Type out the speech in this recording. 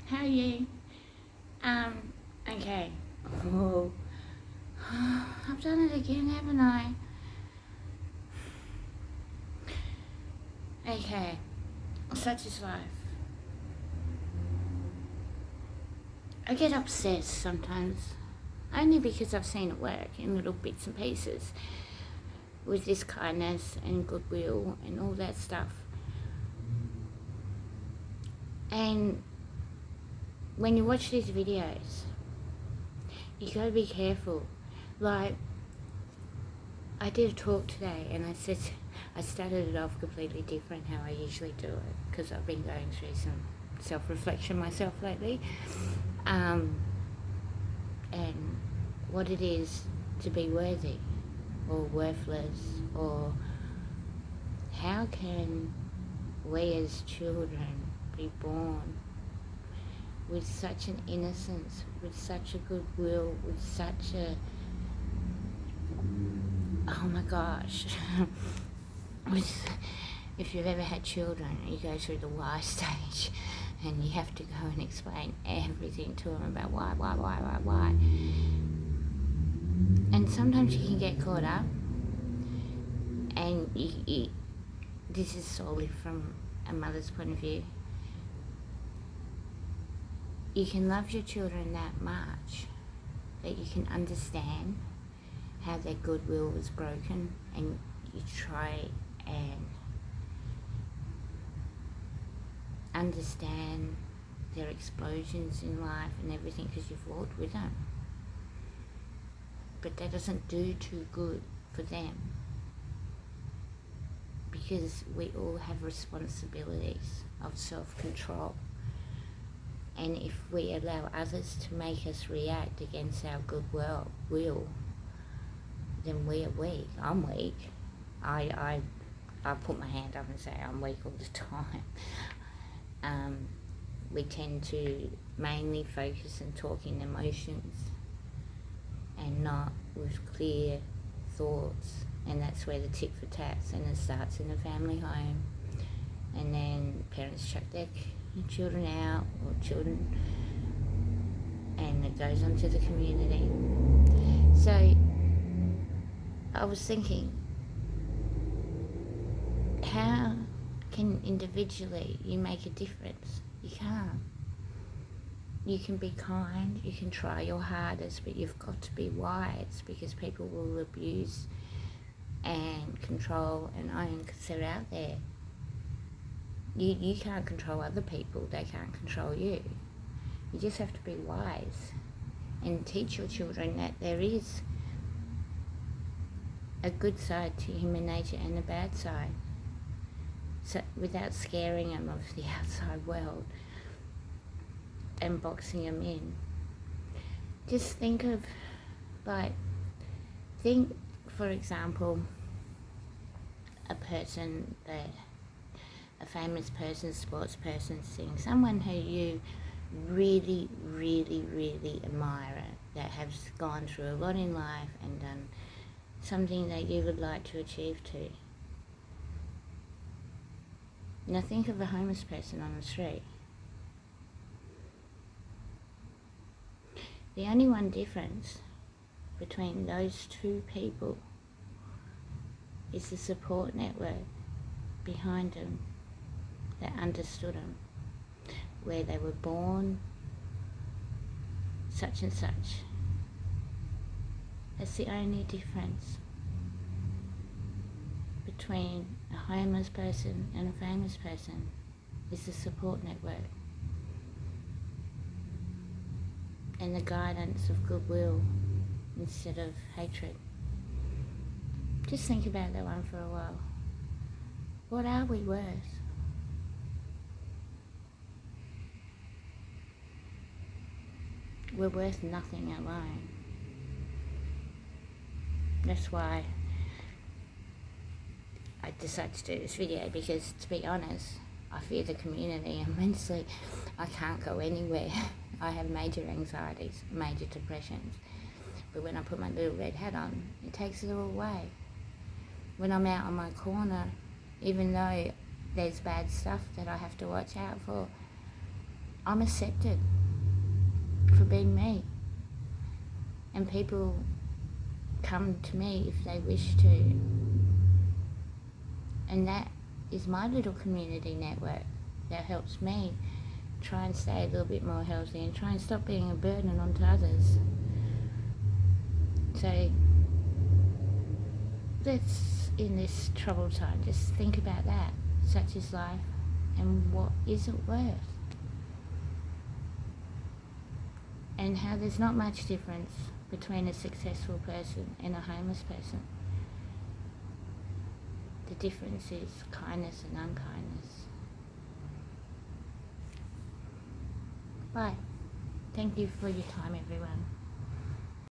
How are you? Okay. Oh, I've done it again, haven't I? Okay. Such is life. I get obsessed sometimes, only because I've seen it work in little bits and pieces with this kindness and goodwill and all that stuff. And when you watch these videos, you gotta be careful. Like, I did a talk today and I started it off completely different how I usually do it because I've been going through some self-reflection myself lately, and what it is to be worthy or worthless, or how can we as children be born with such an innocence, with such a goodwill, with such a, oh my gosh, if you've ever had children, you go through the why stage and you have to go and explain everything to them about why. And sometimes you can get caught up, and this is solely from a mother's point of view. You can love your children that much that you can understand how their goodwill was broken, and you try and understand their explosions in life and everything because you've walked with them. But that doesn't do too good for them, because we all have responsibilities of self-control. And if we allow others to make us react against our goodwill, then we are weak. I'm weak. I put my hand up and say I'm weak all the time. We tend to mainly focus and talk in emotions and not with clear thoughts, and that's where the tit for tats, and it starts in the family home, and then parents chuck their children out, and it goes on to the community. So I was thinking, how can individually you make a difference? You can't. You can be kind, you can try your hardest, but you've got to be wise, because people will abuse and control and own because they're out there. You can't control other people, they can't control you. You just have to be wise and teach your children that there is a good side to human nature and a bad side, so without scaring them of the outside world and boxing them in. Just think, for example, a famous person, sports person, someone who you really, really, really admire, that has gone through a lot in life and done something that you would like to achieve too. Now think of a homeless person on the street. The only one difference between those two people is the support network behind them that understood them, where they were born, such and such. That's the only difference between a homeless person and a famous person, is the support network and the guidance of goodwill instead of hatred. Just think about that one for a while. What are we worth? We're worth nothing alone. That's why I decided to do this video, because to be honest, I fear the community immensely. I can't go anywhere. I have major anxieties, major depressions. But when I put my little red hat on, it takes it all away. When I'm out on my corner, even though there's bad stuff that I have to watch out for, I'm accepted for being me. And people come to me if they wish to. And that is my little community network that helps me try and stay a little bit more healthy and try and stop being a burden onto others. So let's, in this troubled time, just think about that. Such is life, and what is it worth? And how there's not much difference between a successful person and a homeless person. The difference is kindness and unkindness. Bye. Thank you for your time, everyone.